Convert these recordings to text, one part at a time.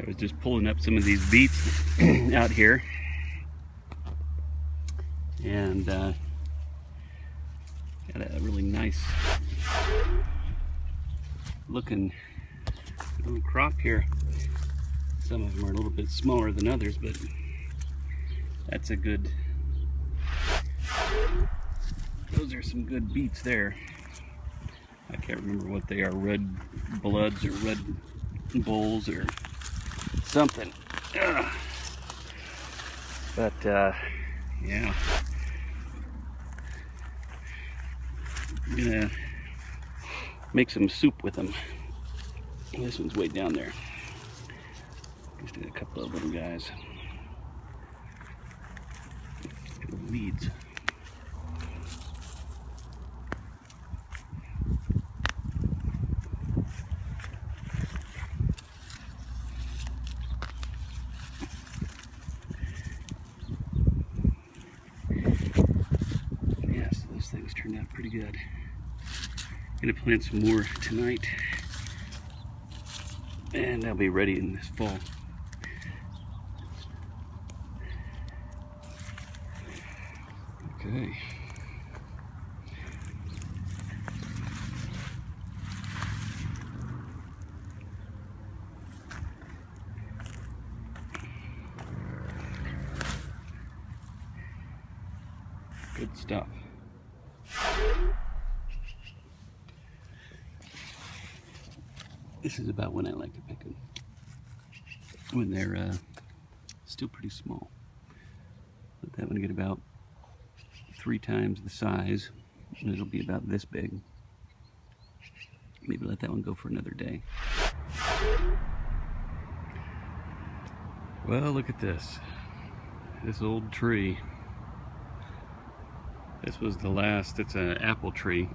I was just pulling up some of these beets out here, and got a really nice looking little crop here. Some of them are a little bit smaller than others, but that's a good, those are some good beets there. I can't remember what they are, red bloods or red bulls or something. But yeah, I'm gonna make some soup with them. This one's way down there. Just did a couple of little guys. Weeds. Yes, those things turned out pretty good. I'm gonna plant some more tonight, and they'll be ready in this fall. Okay. Good stuff. This is about when I like to pick them, when they're still pretty small. Let that one get about 3 times the size, and it'll be about this big. Maybe let that one go for another day. Well, look at this. This old tree. This was the last, it's an apple tree.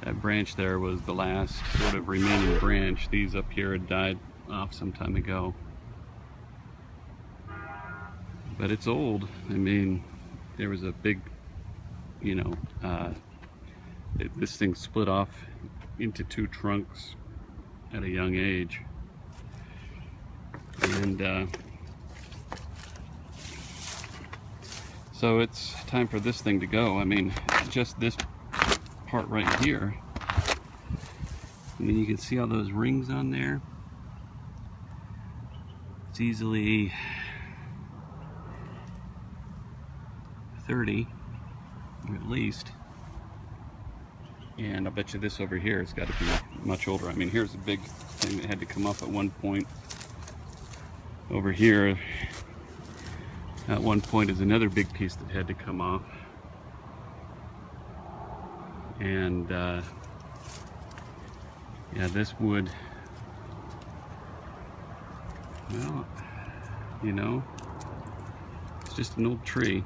That branch there was the last sort of remaining branch. These up here had died off some time ago. But it's old. I mean, there was a big, you know, this thing split off into 2 trunks at a young age. And so it's time for this thing to go. I mean, just this part right here. I mean, you can see all those rings on there. It's easily 30, or at least. And I bet you this over here has got to be much older. I mean, here's a big thing that had to come off at one point. Over here, at one point, is another big piece that had to come off. And yeah, this wood, well, you know, it's just an old tree.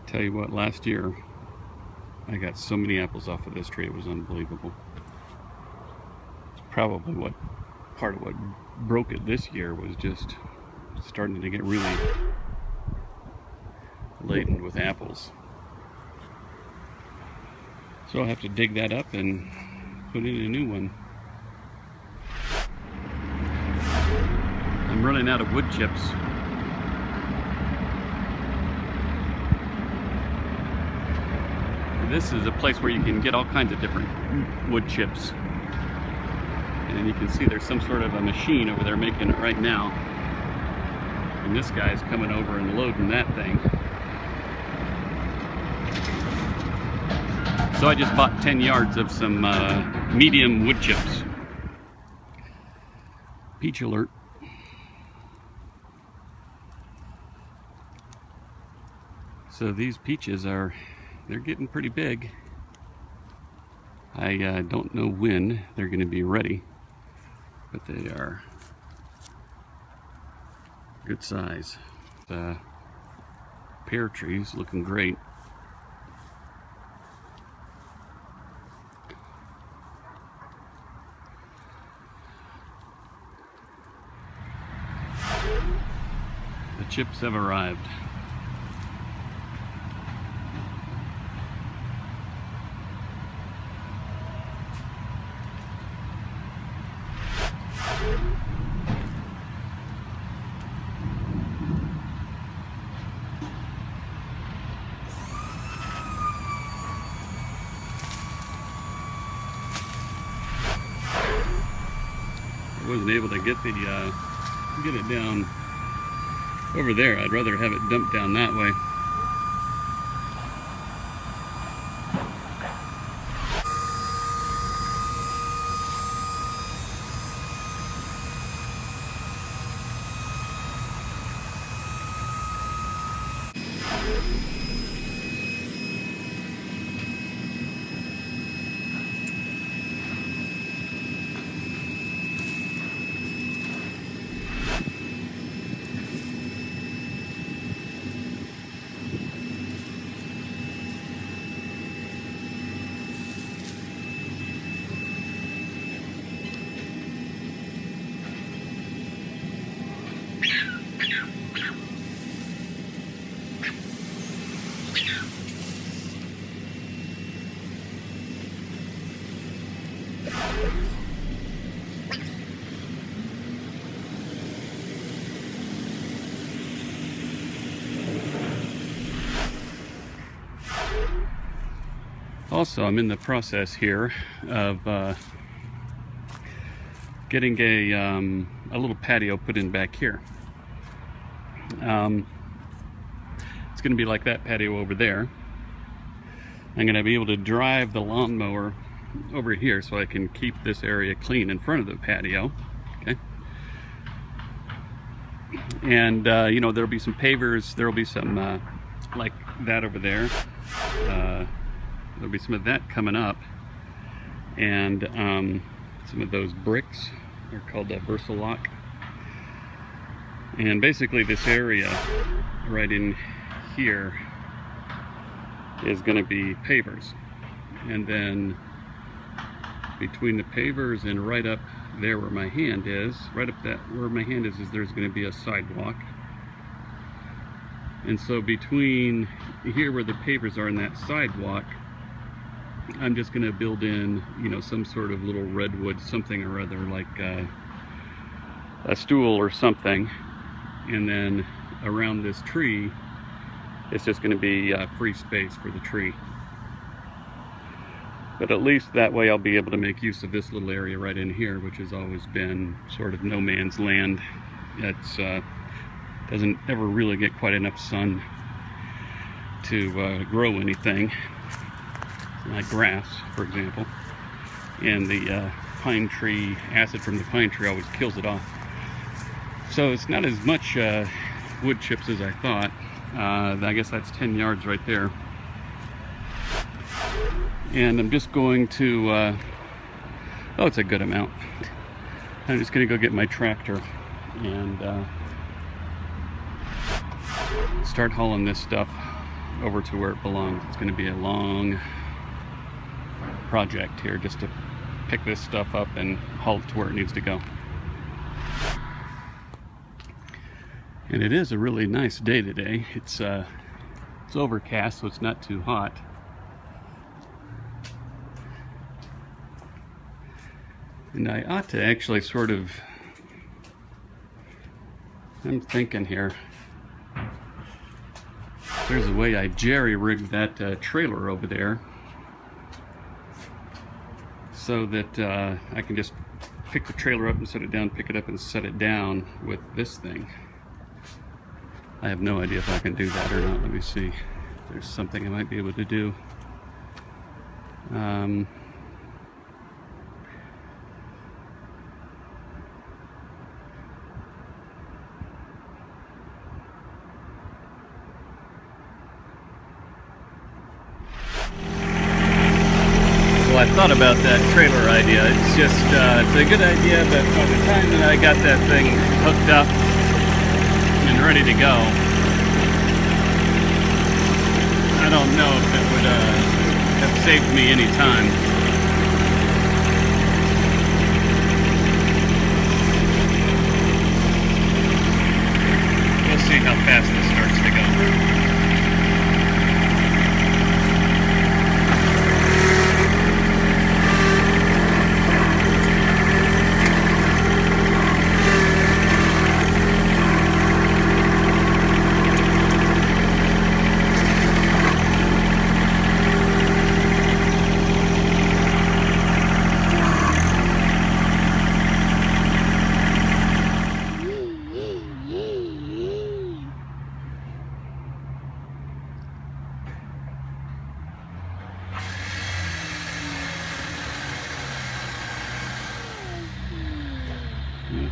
Tell you what, last year I got so many apples off of this tree, it was unbelievable. It's probably what part of what broke it this year was just starting to get really laden with apples. So I'll have to dig that up and put in a new one. I'm running out of wood chips. This is a place where you can get all kinds of different wood chips. And you can see there's some sort of a machine over there making it right now. And this guy's coming over and loading that thing. So I just bought 10 yards of some medium wood chips. Peach alert. So these peaches are, they're getting pretty big. I don't know when they're going to be ready, but they are good size. The pear trees looking great. The chips have arrived. I wasn't able to get it down over there. I'd rather have it dumped down that way. Also, I'm in the process here of getting a little patio put in back here. It's going to be like that patio over there. I'm going to be able to drive the lawnmower over here so I can keep this area clean in front of the patio. Okay. And you know, there'll be some pavers, there'll be some like that over there. There'll be some of that coming up, and some of those bricks are called Versalock. And basically this area right in here is going to be pavers, and then between the pavers and right up there where my hand is, right up that where my hand is there's going to be a sidewalk. And so between here where the pavers are and that sidewalk, I'm just going to build in, you know, some sort of little redwood something or other, like a stool or something. And then around this tree, it's just going to be free space for the tree. But at least that way I'll be able to make use of this little area right in here, which has always been sort of no man's land. It's doesn't ever really get quite enough sun to grow anything, like grass, for example. And the pine tree, acid from the pine tree always kills it off. So it's not as much wood chips as I thought. I guess that's 10 yards right there. And I'm just going to, oh, it's a good amount. I'm just going to go get my tractor and start hauling this stuff over to where it belongs. It's going to be a long project here just to pick this stuff up and haul it to where it needs to go. And it is a really nice day today. It's overcast, so it's not too hot. And I ought to actually sort of, I'm thinking here, there's a way I jerry-rigged that trailer over there so that I can just pick the trailer up and set it down, pick it up and set it down with this thing. I have no idea if I can do that or not. Let me see. There's something I might be able to do. Well, I thought about that trailer idea. It's just, it's a good idea, but by the time that I got that thing hooked up and ready to go, I don't know if it would have saved me any time. We'll see how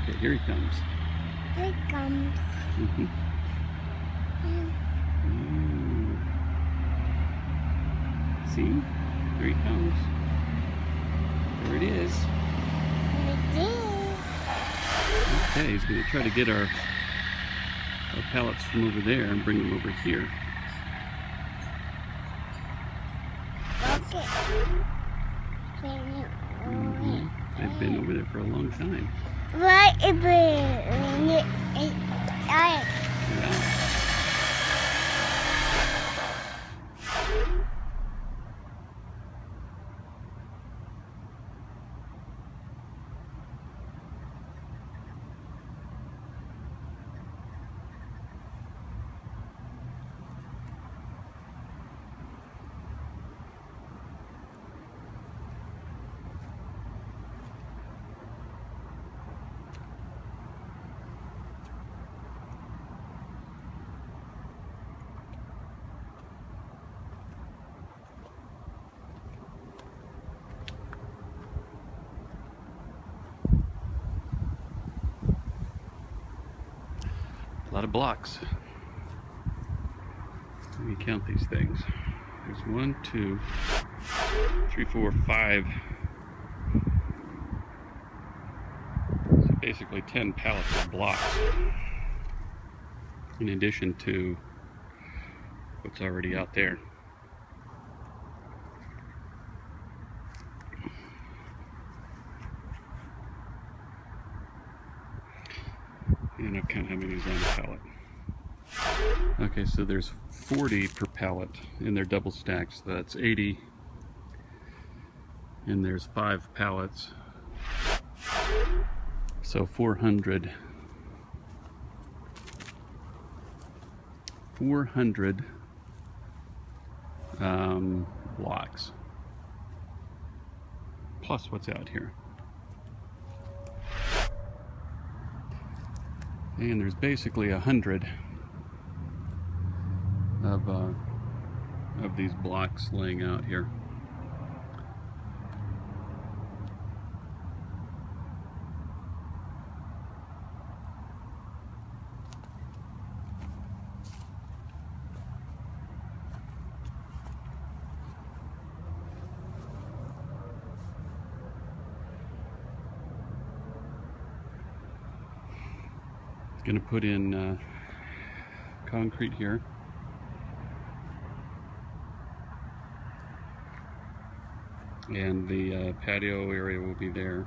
Okay, here he comes. Here it comes. Mm-hmm. See? Here he comes. There it is. It is. Okay, he's going to try to get our pallets from over there and bring them over here. Okay. Mm-hmm. I've been over there for a long time. What is Yeah. A lot of blocks. Let me count these things. There's 1, 2, 3, 4, 5. So basically 10 pallets of blocks, in addition to what's already out there. And I've counted how many is on the pallet. Okay, so there's 40 per pallet, and they're double stacked, so that's 80. And there's 5 pallets, so 400. 400 blocks, plus what's out here. And there's basically 100 of these blocks laying out here. Going to put in concrete here. And the patio area will be there.